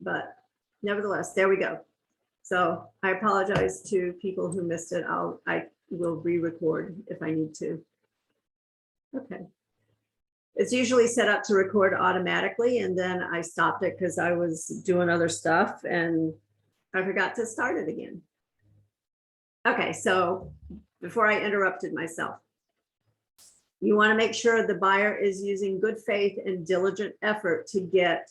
but nevertheless, there we go. So I apologize to people who missed it. I will re-record if I need to. Okay. It's usually set up to record automatically, and then I stopped it because I was doing other stuff and I forgot to start it again. Okay, so before I interrupted myself, you want to make sure the buyer is using good faith and diligent effort to get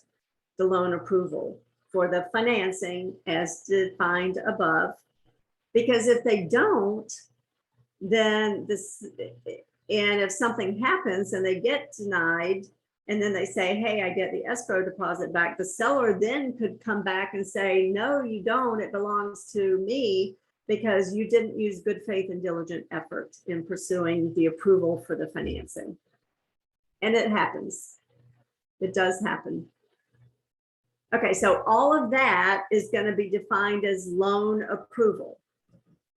the loan approval for the financing as defined above. Because if they don't, then this, and if something happens and they get denied, and then they say, hey, I get the escrow deposit back, the seller then could come back and say, no, you don't, it belongs to me, because you didn't use good faith and diligent effort in pursuing the approval for the financing. And it happens. It does happen. Okay, so all of that is going to be defined as loan approval.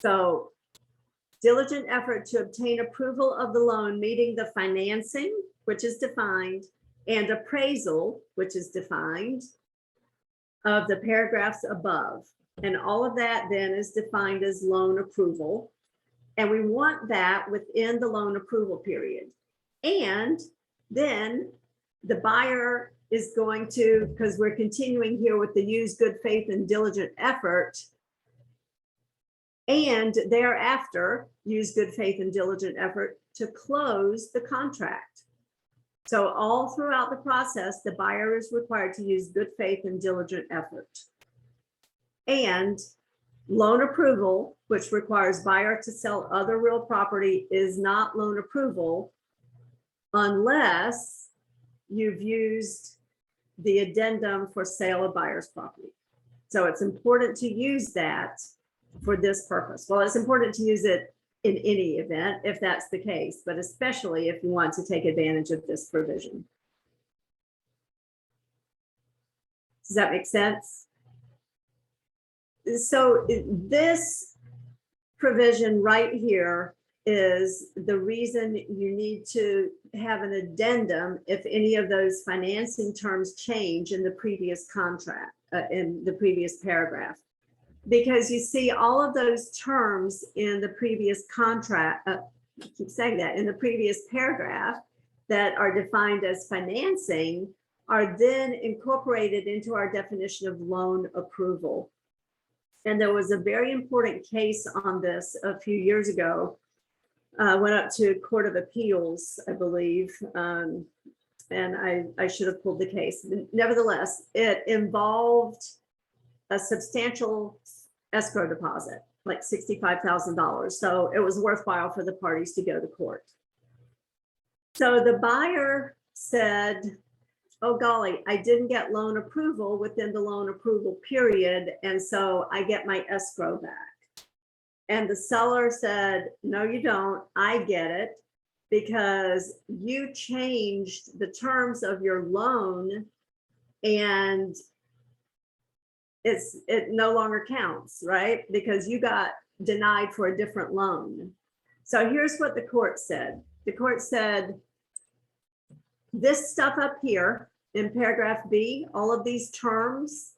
So diligent effort to obtain approval of the loan meeting the financing, which is defined, and appraisal, which is defined, of the paragraphs above. And all of that then is defined as loan approval. And we want that within the loan approval period. And then the buyer is going to, because we're continuing here with the use good faith and diligent effort, and thereafter use good faith and diligent effort to close the contract. So all throughout the process, the buyer is required to use good faith and diligent effort. And loan approval, which requires buyer to sell other real property, is not loan approval unless you've used the addendum for sale of buyer's property. So it's important to use that for this purpose. Well, it's important to use it in any event, if that's the case, but especially if you want to take advantage of this provision. Does that make sense? So this provision right here is the reason you need to have an addendum if any of those financing terms change in the previous contract, in the previous paragraph. Because you see all of those terms in the previous contract, I keep saying that, in the previous paragraph that are defined as financing are then incorporated into our definition of loan approval. And there was a very important case on this a few years ago. Went up to Court of Appeals, I believe, and I should have pulled the case. Nevertheless, it involved a substantial escrow deposit, like $65,000. So it was worthwhile for the parties to go to court. So the buyer said, oh golly, I didn't get loan approval within the loan approval period, and so I get my escrow back. And the seller said, no, you don't, I get it, because you changed the terms of your loan and it no longer counts, right? Because you got denied for a different loan. So here's what the court said. The court said, this stuff up here in paragraph B, all of these terms,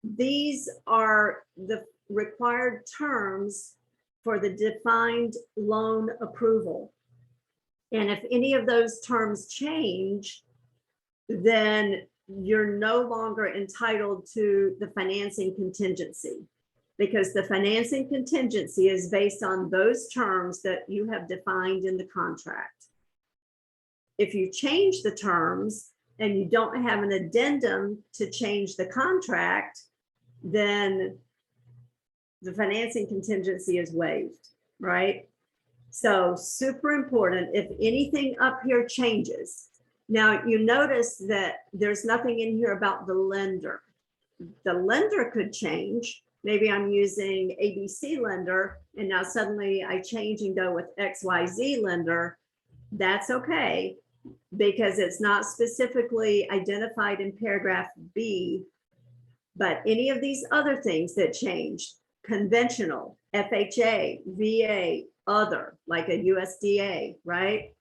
these are the required terms for the defined loan approval. And if any of those terms change, then you're no longer entitled to the financing contingency, because the financing contingency is based on those terms that you have defined in the contract. If you change the terms and you don't have an addendum to change the contract, then the financing contingency is waived, right? So super important, if anything up here changes. Now you notice that there's nothing in here about the lender. The lender could change. Maybe I'm using ABC lender and now suddenly I change and go with XYZ lender. That's okay, because it's not specifically identified in paragraph B. But any of these other things that change, conventional, FHA, VA, other, like a USDA, right?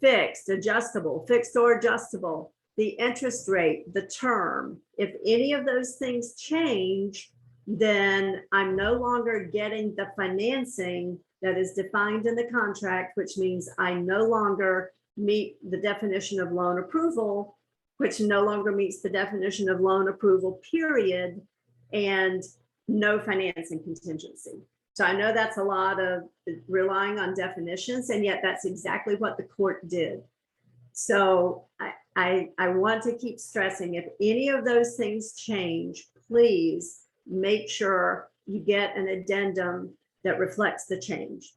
Fixed, adjustable, fixed or adjustable. the interest rate, the term, if any of those things change, then I'm no longer getting the financing that is defined in the contract, which means I no longer meet the definition of loan approval, which no longer meets the definition of loan approval, period, and no financing contingency. So I know that's a lot of relying on definitions, and yet that's exactly what the court did. So I want to keep stressing, if any of those things change, please make sure you get an addendum that reflects the change.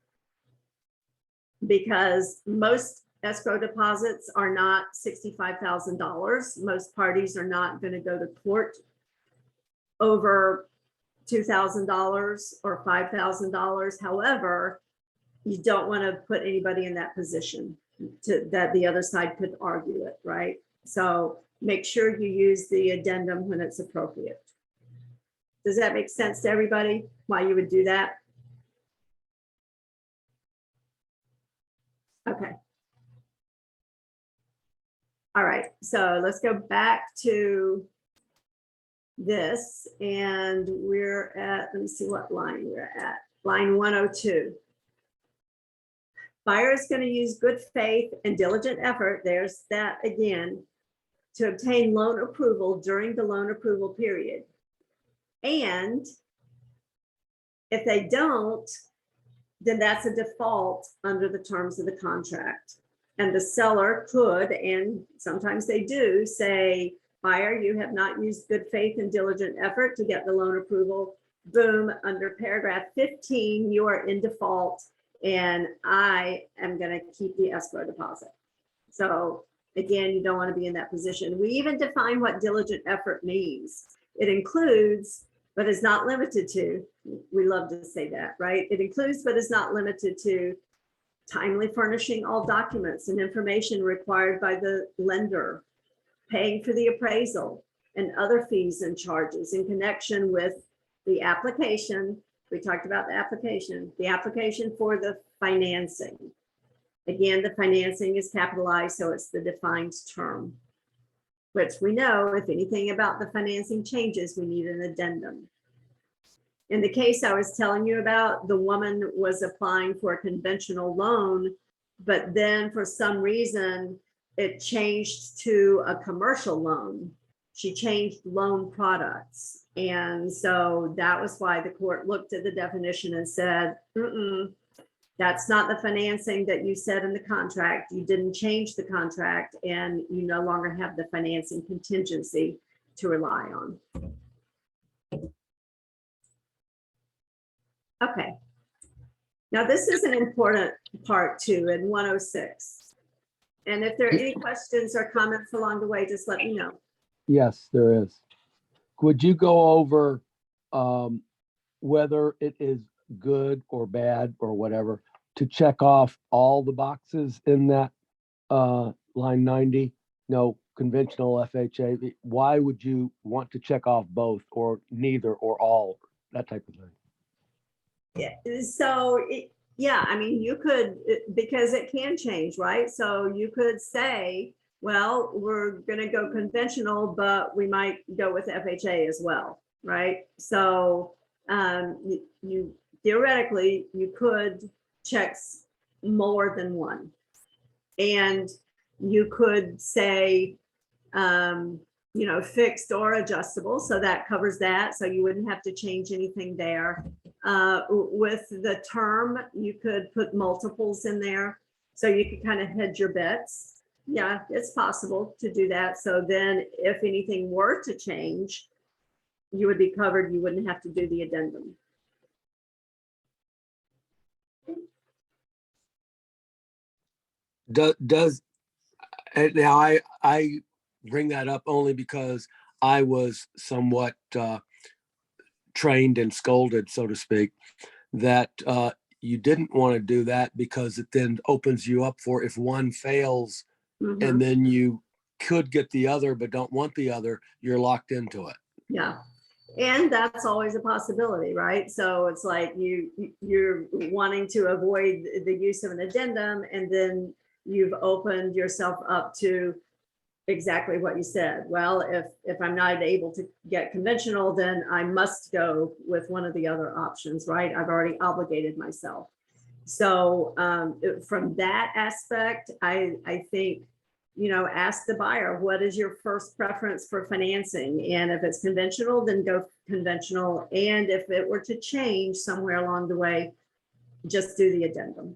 Because most escrow deposits are not $65,000. Most parties are not going to go to court over $2,000 or $5,000. However, you don't want to put anybody in that position that the other side could argue it, right? So make sure you use the addendum when it's appropriate. Does that make sense to everybody, why you would do that? Okay. All right, so let's go back to this, and we're at, let me see what line we're at, line 102. Buyer is going to use good faith and diligent effort, there's that again, to obtain loan approval during the loan approval period. And if they don't, then that's a default under the terms of the contract. And the seller could, and sometimes they do, say, buyer, you have not used good faith and diligent effort to get the loan approval. Boom, under paragraph 15, you are in default, and I am going to keep the escrow deposit. So again, you don't want to be in that position. We even define what diligent effort means. It includes, but is not limited to, we love to say that, right? It includes, but is not limited to, timely furnishing all documents and information required by the lender, paying for the appraisal and other fees and charges in connection with the application. We talked about the application for the financing. Again, the financing is capitalized, so it's the defined term, which we know if anything about the financing changes, we need an addendum. In the case I was telling you about, the woman was applying for a conventional loan, but then for some reason it changed to a commercial loan. She changed loan products. And so that was why the court looked at the definition and said, that's not the financing that you said in the contract. You didn't change the contract, and you no longer have the financing contingency to rely on. Okay. Now this is an important part too in 106. And if there are any questions or comments along the way, just let me know. Yes, there is. Would you go over whether it is good or bad or whatever to check off all the boxes in that line 90? No, conventional FHA. Why would you want to check off both or neither or all, that type of thing? Yeah, so yeah, I mean, you could, because it can change, right? So you could say, well, we're going to go conventional, but we might go with FHA as well, right? So you theoretically, you could check more than one. And you could say, you know, fixed or adjustable. So that covers that. So you wouldn't have to change anything there. With the term, you could put multiples in there. So you could kind of hedge your bets. Yeah, it's possible to do that. So then if anything were to change, you would be covered. You wouldn't have to do the addendum. Does now I bring that up only because I was somewhat trained and scolded, so to speak, that you didn't want to do that because it then opens you up for, if one fails and then you could get the other but don't want the other, you're locked into it. Yeah. And that's always a possibility, right? So it's like you're wanting to avoid the use of an addendum, and then you've opened yourself up to, exactly what you said. Well, if I'm not able to get conventional, then I must go with one of the other options, right? I've already obligated myself. So from that aspect, I think, ask the buyer, what is your first preference for financing? And if it's conventional, then go conventional. And if it were to change somewhere along the way, just do the addendum.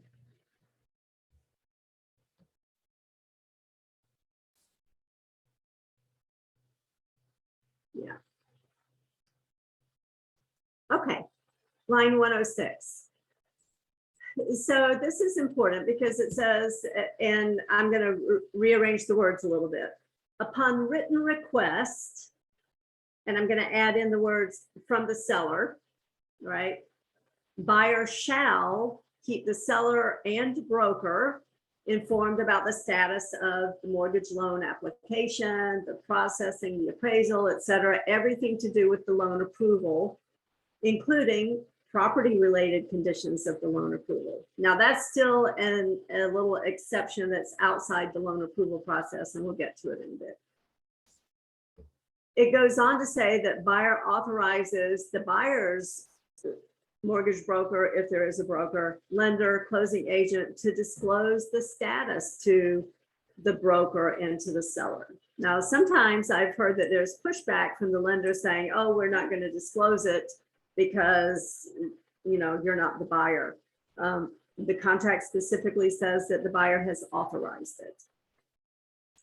Yeah. Okay, line 106. So this is important because it says, and I'm going to rearrange the words a little bit. Upon written request, and I'm going to add in the words from the seller, right? Buyer shall keep the seller and broker informed about the status of the mortgage loan application, the processing, the appraisal, et cetera, everything to do with the loan approval, including property related conditions of the loan approval. Now that's still a little exception that's outside the loan approval process, and we'll get to it in a bit. It goes on to say that buyer authorizes the buyer's mortgage broker, if there is a broker, lender, closing agent, to disclose the status to the broker and to the seller. Now, sometimes I've heard that there's pushback from the lender saying, oh, we're not going to disclose it because you're not the buyer. The contract specifically says that the buyer has authorized it.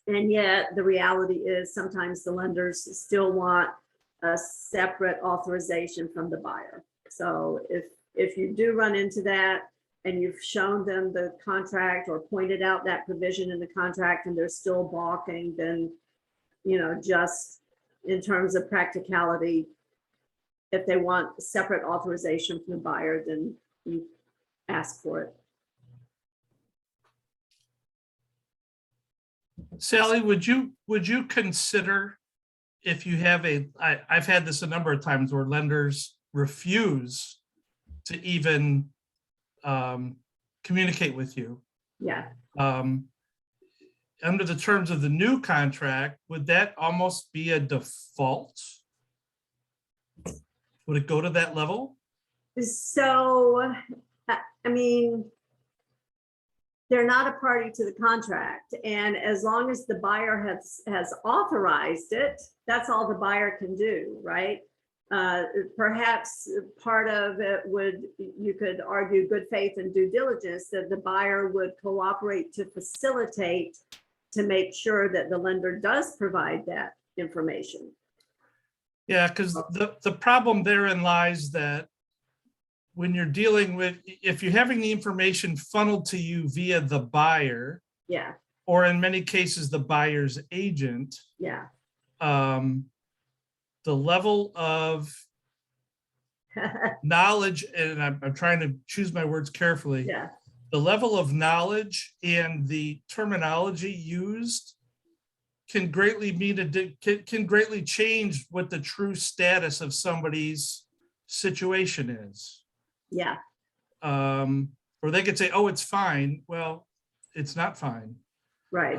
And yet the reality is sometimes the lenders still want a separate authorization from the buyer. So if you do run into that and you've shown them the contract or pointed out that provision in the contract and they're still balking, then, just in terms of practicality, if they want separate authorization from the buyer, then you ask for it. Sally, would you consider, if you have I've had this a number of times where lenders refuse to even communicate with you. Yeah. Under the terms of the new contract, would that almost be a default? Would it go to that level? So, I mean, they're not a party to the contract. And as long as the buyer has authorized it, that's all the buyer can do, right? Perhaps part of it you could argue good faith and due diligence, that the buyer would cooperate to facilitate, to make sure that the lender does provide that information. Yeah, because the problem therein lies that when you're dealing with, if you're having the information funneled to you via the buyer, Yeah. or in many cases, the buyer's agent, Yeah. the level of knowledge, and I'm trying to choose my words carefully. Yeah. The level of knowledge and the terminology used can greatly can greatly change what the true status of somebody's situation is. Yeah. Or they could say, oh, it's fine. Well, it's not fine. Right.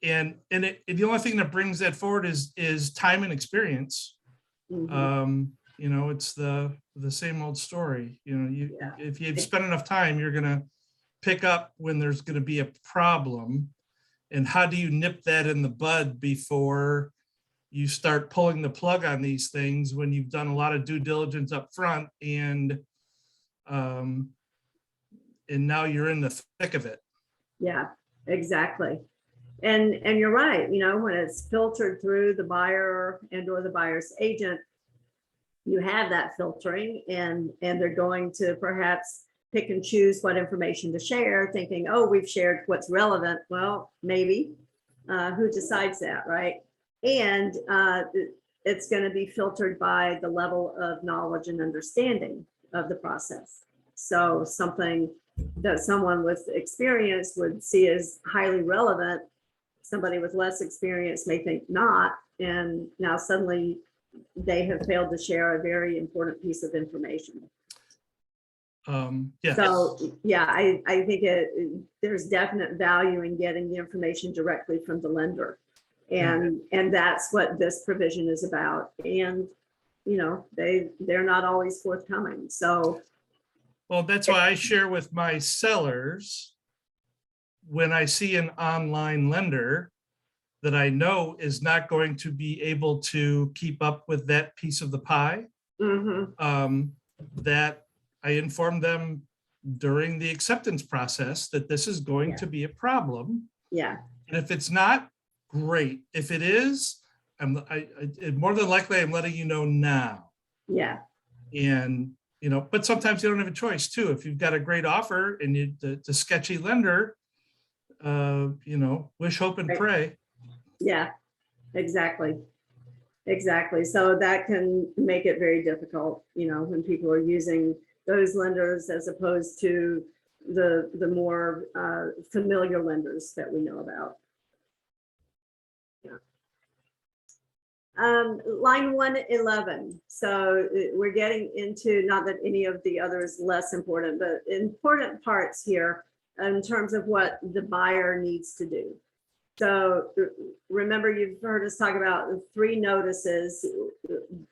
And the only thing that brings that forward is time and experience. Mhm. It's the same old story. Yeah. If you've spent enough time, you're gonna pick up when there's gonna be a problem. And how do you nip that in the bud before you start pulling the plug on these things, when you've done a lot of due diligence up front and now you're in the thick of it? Yeah, exactly. And you're right, when it's filtered through the buyer and or the buyer's agent, you have that filtering, and they're going to perhaps pick and choose what information to share, thinking, oh, we've shared what's relevant. Well, maybe. Who decides that, right? And it's going to be filtered by the level of knowledge and understanding of the process. So something that someone with experience would see as highly relevant, somebody with less experience may think not. And now suddenly they have failed to share a very important piece of information. Yeah. So yeah, I think there's definite value in getting the information directly from the lender. And that's what this provision is about. And, you know, they're not always forthcoming. So, Well, that's why I share with my sellers, when I see an online lender that I know is not going to be able to keep up with that piece of the pie, mhm, that I inform them during the acceptance process that this is going to be a problem. yeah, And if it's not, great. If it is, more than likely, I'm letting you know now. yeah, And, you know, but sometimes you don't have a choice too. If you've got a great offer and the sketchy lender, you know, wish, hope, and Right. pray. yeah, exactly. Exactly. So that can make it very difficult, you know, when people are using those lenders as opposed to the more familiar lenders that we know about. Yeah. Line 111. So we're getting into, not that any of the others less important, but important parts here in terms of what the buyer needs to do. So remember, you've heard us talk about 3 notices,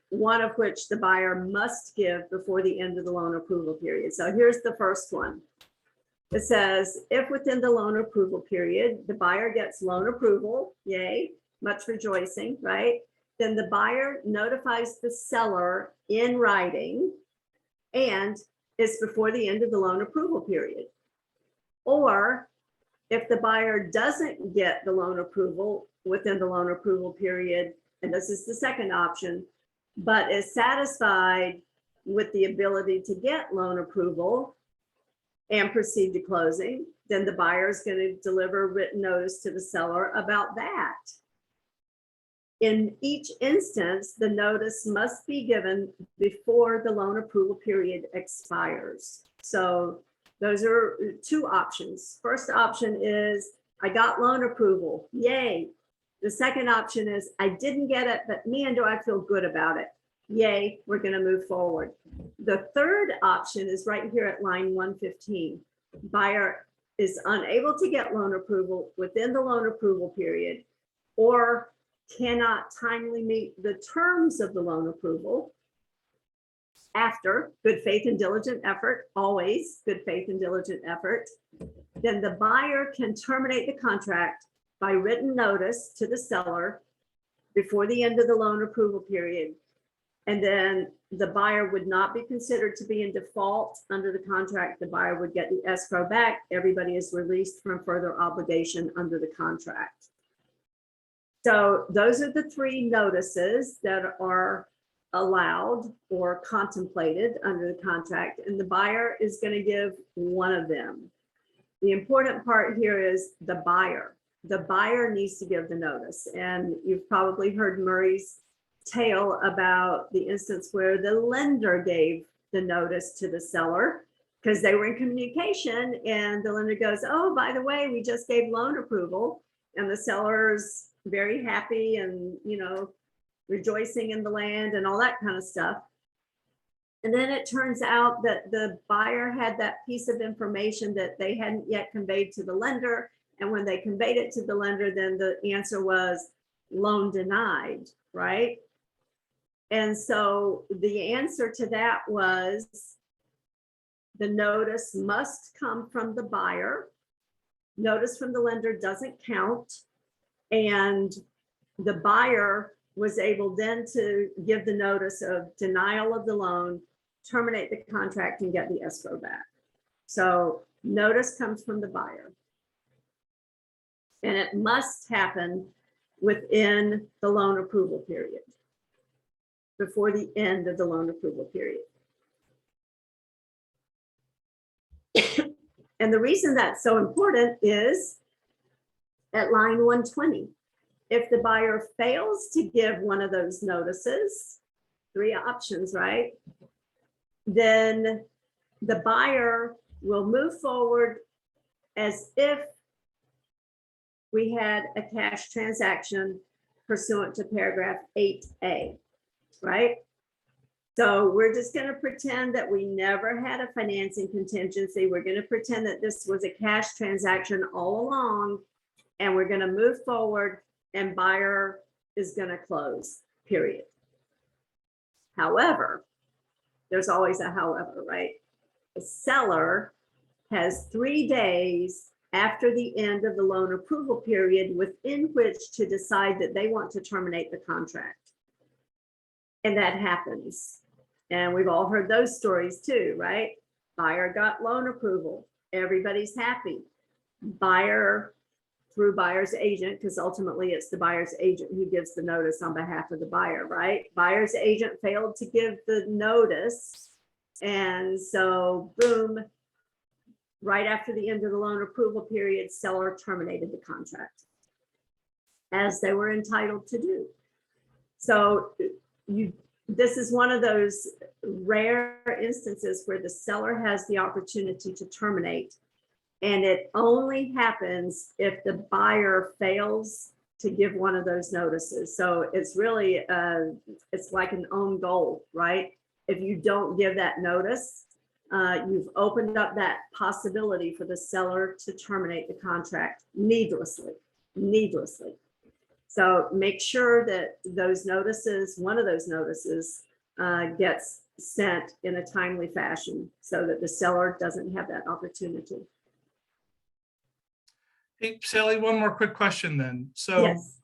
one of which the buyer must give before the end of the loan approval period. So here's the first one. It says, if within the loan approval period, the buyer gets loan approval, yay, much rejoicing, right? Then the buyer notifies the seller in writing and it's before the end of the loan approval period. Or if the buyer doesn't get the loan approval within the loan approval period, and this is the second option, but is satisfied with the ability to get loan approval and proceed to closing, then the buyer is going to deliver written notice to the seller about that. In each instance, the notice must be given before the loan approval period expires. So those are 2 options. First option is I got loan approval, yay. The second option is I didn't get it, but man, do I feel good about it. Yay, we're going to move forward. The third option is right here at line 115. Buyer is unable to get loan approval within the loan approval period or cannot timely meet the terms of the loan approval. After good faith and diligent effort, always good faith and diligent effort, then the buyer can terminate the contract by written notice to the seller before the end of the loan approval period. And then the buyer would not be considered to be in default under the contract. The buyer would get the escrow back. Everybody is released from further obligation under the contract. So those are the 3 notices that are allowed or contemplated under the contract, and the buyer is going to give one of them. The important part here is the buyer. The buyer needs to give the notice, and you've probably heard Murray's tale about the instance where the lender gave the notice to the seller because they were in communication, and the lender goes, oh, by the way, we just gave loan approval, and the seller's very happy and, you know, rejoicing in the land and all that kind of stuff. And then it turns out that the buyer had that piece of information that they hadn't yet conveyed to the lender. And when they conveyed it to the lender, then the answer was loan denied, right? And so the answer to that was the notice must come from the buyer. Notice from the lender doesn't count. And the buyer was able then to give the notice of denial of the loan, terminate the contract, and get the escrow back. So notice comes from the buyer. And it must happen within the loan approval period, before the end of the loan approval period. And the reason that's so important is at line 120. If the buyer fails to give one of those notices, 3 options, right? Then the buyer will move forward as if we had a cash transaction pursuant to paragraph 8A, right? So we're just going to pretend that we never had a financing contingency. We're going to pretend that this was a cash transaction all along, and we're going to move forward and buyer is going to close, period. However, there's always a however, right? The seller has 3 days after the end of the loan approval period within which to decide that they want to terminate the contract. And that happens. And we've all heard those stories too, right? Buyer got loan approval. Everybody's happy. Buyer, through buyer's agent, because ultimately it's the buyer's agent who gives the notice on behalf of the buyer, right? Buyer's agent failed to give the notice. And so, boom, right after the end of the loan approval period, seller terminated the contract, as they were entitled to do. So this is one of those rare instances where the seller has the opportunity to terminate. And it only happens if the buyer fails to give one of those notices. So it's really, it's like an own goal, right? If you don't give that notice, you've opened up that possibility for the seller to terminate the contract needlessly. So make sure that those notices, one of those notices, gets sent in a timely fashion so that the seller doesn't have that opportunity. Hey, Sally, one more quick question then. So Yes,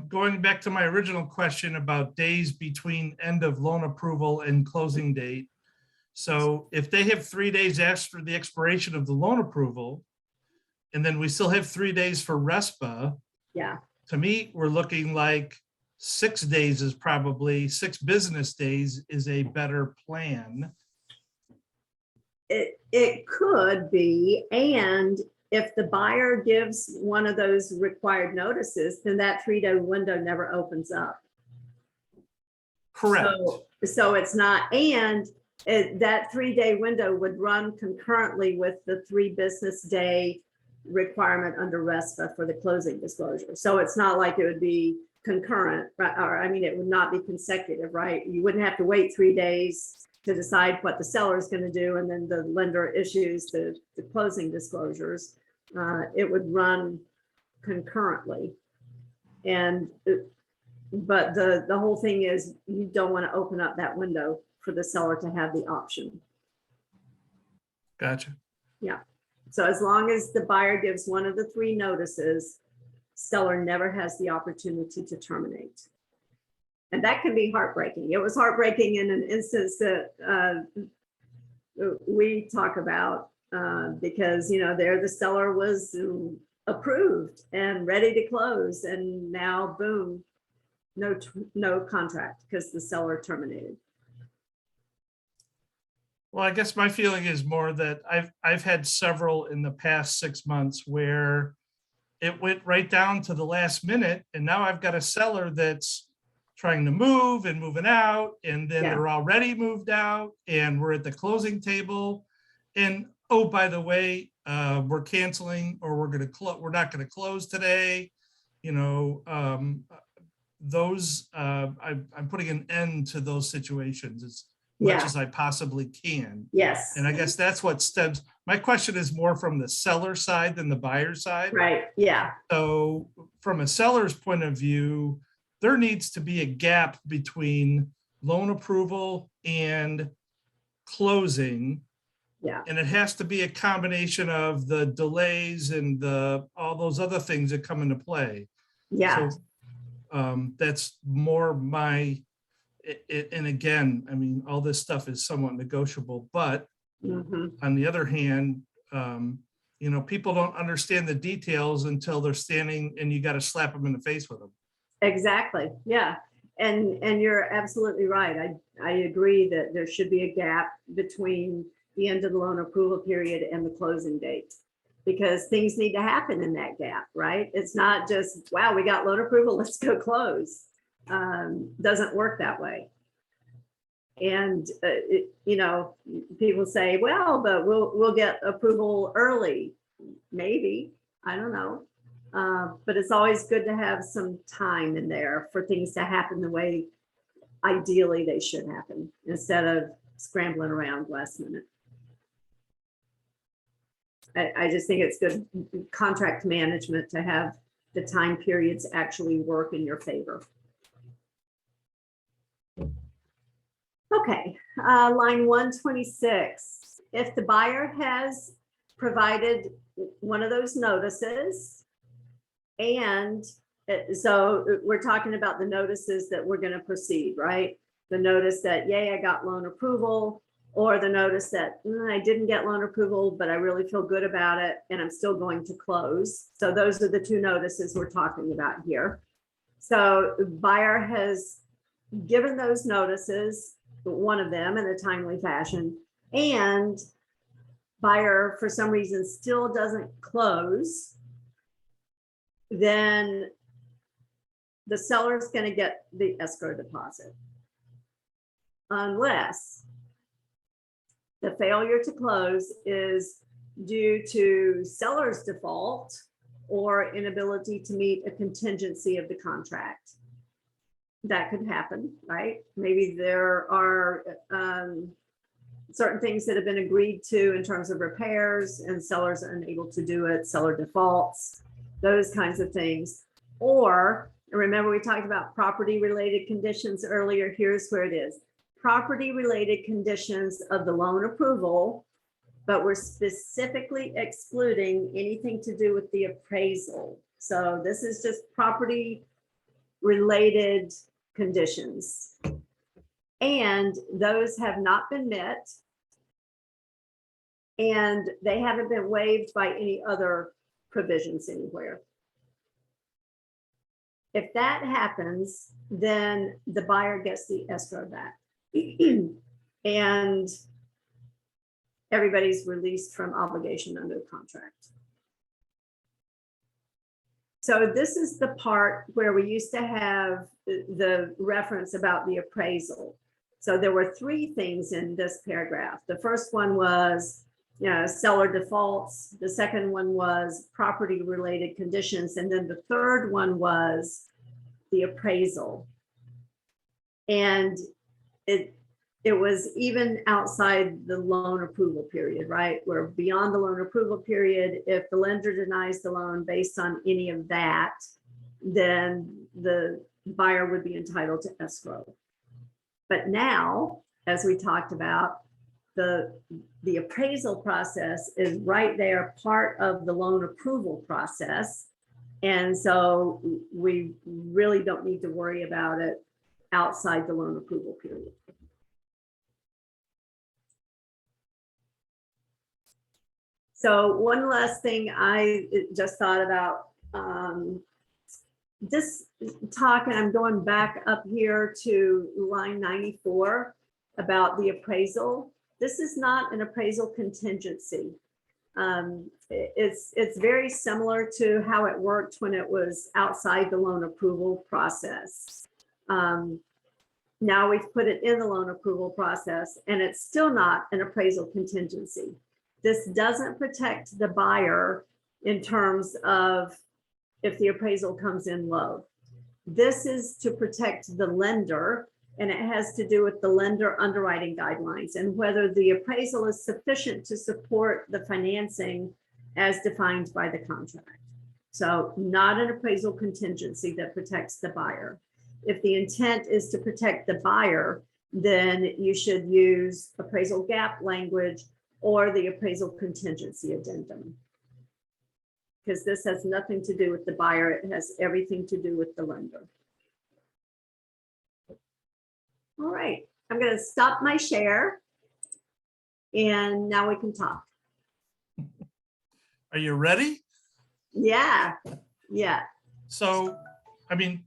going back to my original question about days between end of loan approval and closing date. So if they have 3 days after the expiration of the loan approval, and then we still have 3 days for RESPA, yeah, to me, we're looking like 6 days is probably, 6 business days is a better plan. it could be. And if the buyer gives one of those required notices, then that 3-day window never opens up. Correct. So it's not, and that 3-day window would run concurrently with the 3 business day requirement under RESPA for the closing disclosure. So it's not like it would be concurrent, right? Or I mean, it would not be consecutive, right? You wouldn't have to wait 3 days to decide what the seller is going to do, and then the lender issues the closing disclosures. It would run concurrently. And but the whole thing is, you don't want to open up that window for the seller to have the option. Gotcha. So as long as the buyer gives one of the 3 notices, seller never has the opportunity to terminate. And that can be heartbreaking. It was heartbreaking in an instance that we talk about because, you know, there the seller was approved and ready to close, and now boom, no contract because the seller terminated. Well, I guess my feeling is more that I've had several in the past 6 months where it went right down to the last minute, and now I've got a seller that's trying to move and moving out, and then Yeah. they're already moved out, and we're at the closing table, and oh, by the way, we're canceling, or we're not gonna close today. You know, I'm putting an end to those situations as much Yeah. as I possibly can. Yes. And I guess that's what stems, my question is more from the seller side than the buyer side. Right. Yeah. So from a seller's point of view, there needs to be a gap between loan approval and closing. Yeah. And it has to be a combination of the delays and all those other things that come into play. Yeah. So that's more and again, I mean, all this stuff is somewhat negotiable, but Mhm. on the other hand, you know, people don't understand the details until they're standing and you got to slap them in the face with them. Exactly. Yeah. And you're absolutely right. I agree that there should be a gap between the end of the loan approval period and the closing date, because things need to happen in that gap, right? It's not just, wow, we got loan approval, let's go close. Doesn't work that way. And you know, people say, well, but we'll get approval early. Maybe, I don't know. But it's always good to have some time in there for things to happen the way ideally they should happen, instead of scrambling around last minute. I just think it's good contract management to have the time periods actually work in your favor. Okay, line 126. If the buyer has provided one of those notices, and so we're talking about the notices that we're going to proceed, right? The notice that, yay, I got loan approval, or the notice that I didn't get loan approval, but I really feel good about it and I'm still going to close. So those are the two notices we're talking about here. So the buyer has given those notices, one of them in a timely fashion, and buyer for some reason still doesn't close, then the seller's going to get the escrow deposit. Unless the failure to close is due to seller's default or inability to meet a contingency of the contract. That could happen, right? Maybe there are certain things that have been agreed to in terms of repairs and sellers are unable to do it, seller defaults, those kinds of things. Or remember, we talked about property related conditions earlier. Here's where it is. Property related conditions of the loan approval, but we're specifically excluding anything to do with the appraisal. So this is just property related conditions. And those have not been met. And they haven't been waived by any other provisions anywhere. If that happens, then the buyer gets the escrow back. And everybody's released from obligation under the contract. So this is the part where we used to have the reference about the appraisal. So there were three things in this paragraph. The first one was, seller defaults. The second one was property related conditions. And then the third one was the appraisal. And it was even outside the loan approval period, right? We're beyond the loan approval period. If the lender denies the loan based on any of that, then the buyer would be entitled to escrow. But now, as we talked about, the appraisal process is right there, part of the loan approval process. And so we really don't need to worry about it outside the loan approval period. So one last thing I just thought about, this talk, and I'm going back up here to line 94 about the appraisal. This is not an appraisal contingency. It's very similar to how it worked when it was outside the loan approval process. Now we've put it in the loan approval process, and it's still not an appraisal contingency. This doesn't protect the buyer in terms of if the appraisal comes in low. This is to protect the lender, and it has to do with the lender underwriting guidelines and whether the appraisal is sufficient to support the financing as defined by the contract. So not an appraisal contingency that protects the buyer. If the intent is to protect the buyer, then you should use appraisal gap language or the appraisal contingency addendum. Because this has nothing to do with the buyer, it has everything to do with the lender. All right, I'm going to stop my share and now we can talk. Are you ready? Yeah. So, I mean,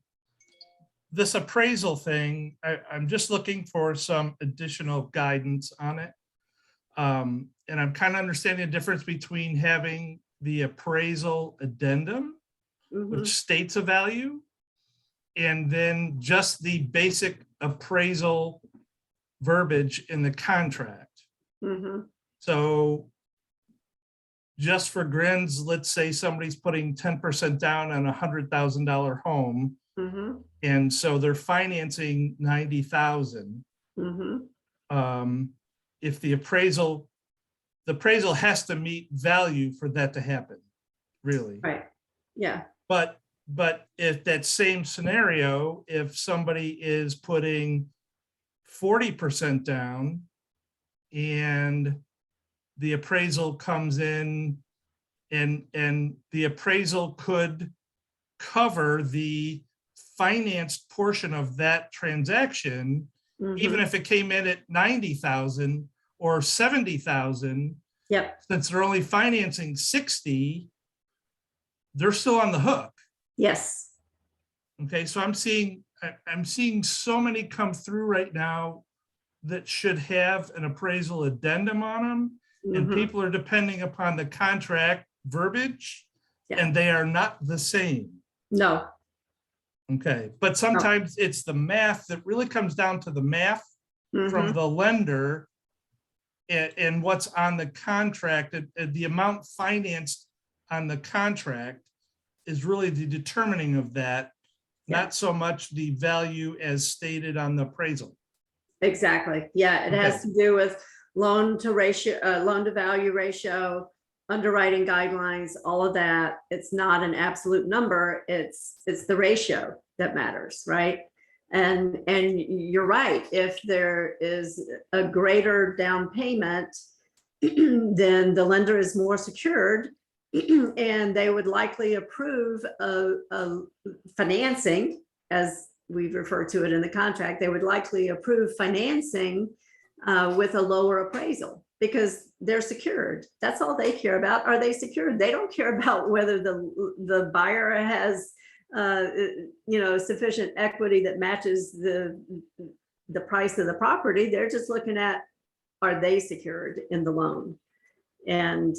this appraisal thing, I'm just looking for some additional guidance on it. And I'm kind of understanding the difference between having the appraisal addendum, which states a value, and then just the basic appraisal verbiage in the contract. So just for grins, let's say somebody's putting 10% down on a $100,000 home. And so they're financing 90,000. If the appraisal has to meet value for that to happen, really. Right. Yeah. But But if that same scenario, if somebody is putting 40% down and the appraisal comes in and the appraisal could cover the financed portion of that transaction, even Mhm. if it came in at 90,000 or 70,000, Yep, since they're only financing 60, they're still on the hook. yes, Okay, so I'm seeing so many come through right now that should have an appraisal addendum on them, and mhm, people are depending upon the contract verbiage, Yeah. and they are not the same. no, Okay, but sometimes it's the math that really comes down to the math from mhm, the lender and what's on the contract, and the amount financed on the contract is really the determining of that, Yeah. not so much the value as stated on the appraisal. exactly. Yeah, it has Okay. to do with loan to value ratio, underwriting guidelines, all of that. It's not an absolute number. It's the ratio that matters, right? And you're right. If there is a greater down payment, then the lender is more secured and they would likely approve a financing, as we refer to it in the contract. They would likely approve financing with a lower appraisal because they're secured. That's all they care about. Are they secured? They don't care about whether the buyer has sufficient equity that matches the price of the property. They're just looking at, are they secured in the loan? And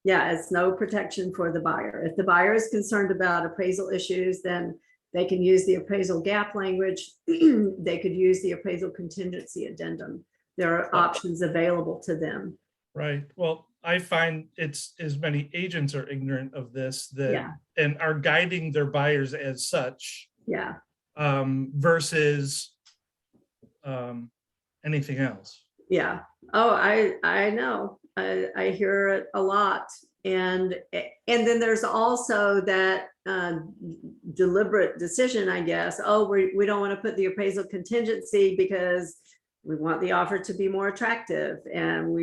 yeah, it's no protection for the buyer. If the buyer is concerned about appraisal issues, then they can use the appraisal gap language. They could use the appraisal contingency addendum. There are options available to them. Right. Well, I find it's as many agents are ignorant of this that Yeah. and are guiding their buyers as such, Yeah, versus anything else. yeah. Oh, I know. I hear it a lot. And then there's also that deliberate decision, I guess. Oh, we don't want to put the appraisal contingency because we want the offer to be more attractive. And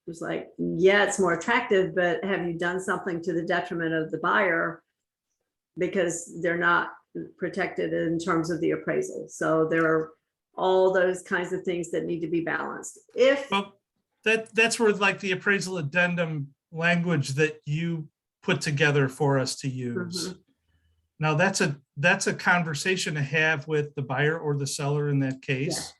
it's like, yeah, it's more attractive, but have you done something to the detriment of the buyer? Because they're not protected in terms of the appraisal. So there are all those kinds of things that need to be balanced. If Well, that's where like the appraisal addendum language that you put together for us to use. Now that's a conversation to have with the buyer or the seller in that case,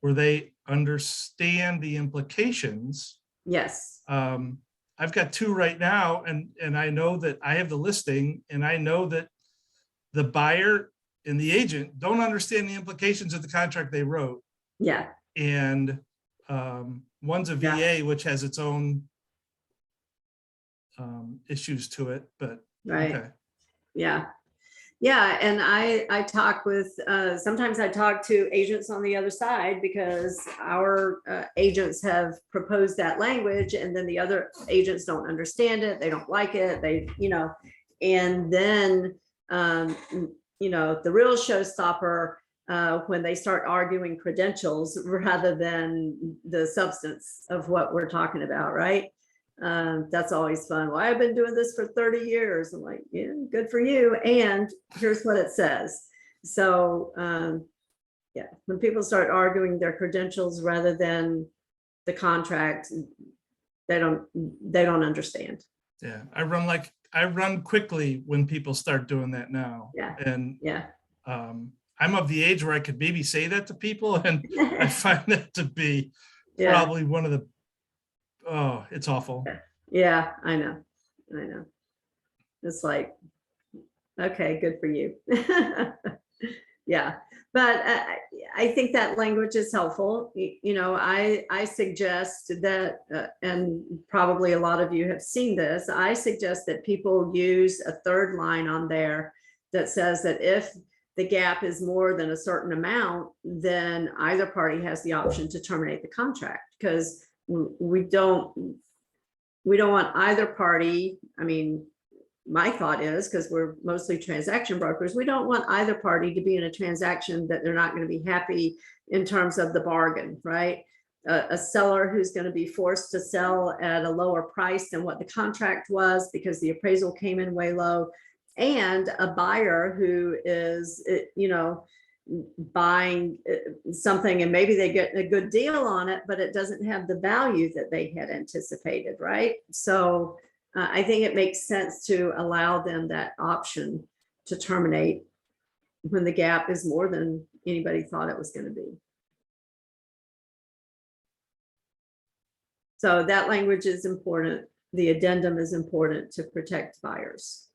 where they understand the implications. yes, I've got two right now, and I know that I have the listing, and I know that the buyer and the agent don't understand the implications of the contract they wrote. yeah, And one's a VA, which has its own issues to it, but right. okay. Yeah. Yeah. And I talk with, sometimes I talk to agents on the other side because our agents have proposed that language and then the other agents don't understand it. They don't like it. And then, the real showstopper when they start arguing credentials rather than the substance of what we're talking about, right? That's always fun. Well, I've been doing this for 30 years. I'm like, yeah, good for you. And here's what it says. So yeah, when people start arguing their credentials rather than the contract, they don't understand. Yeah, I run quickly when people start doing that now. Yeah. And Yeah. I'm of the age where I could maybe say that to people, and I find that to be Yeah. probably one of the, oh, it's awful. Yeah, I know. It's like, okay, good for you. Yeah, but I think that language is helpful. I suggest that, and probably a lot of you have seen this, I suggest that people use a third line on there that says that if the gap is more than a certain amount, then either party has the option to terminate the contract, because we don't want either party. I mean, my thought is, because we're mostly transaction brokers, we don't want either party to be in a transaction that they're not going to be happy in terms of the bargain, right? A seller who's going to be forced to sell at a lower price than what the contract was because the appraisal came in way low, and a buyer who is, buying something and maybe they get a good deal on it, but it doesn't have the value that they had anticipated, right? So I think it makes sense to allow them that option to terminate when the gap is more than anybody thought it was going to be. So that language is important. The addendum is important to protect buyers.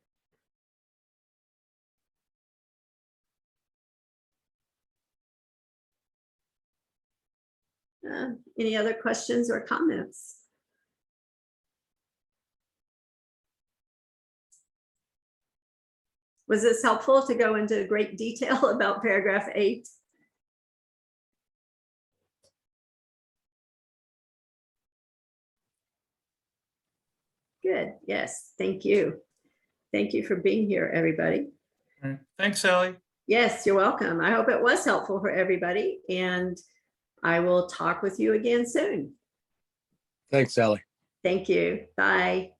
Any other questions or comments? Was this helpful to go into great detail about paragraph 8? Good. Yes. Thank you. Thank you for being here, everybody. All right. Thanks, Sally. Yes, you're welcome. I hope it was helpful for everybody, and I will talk with you again soon. Thanks, Sally. Thank you. Bye.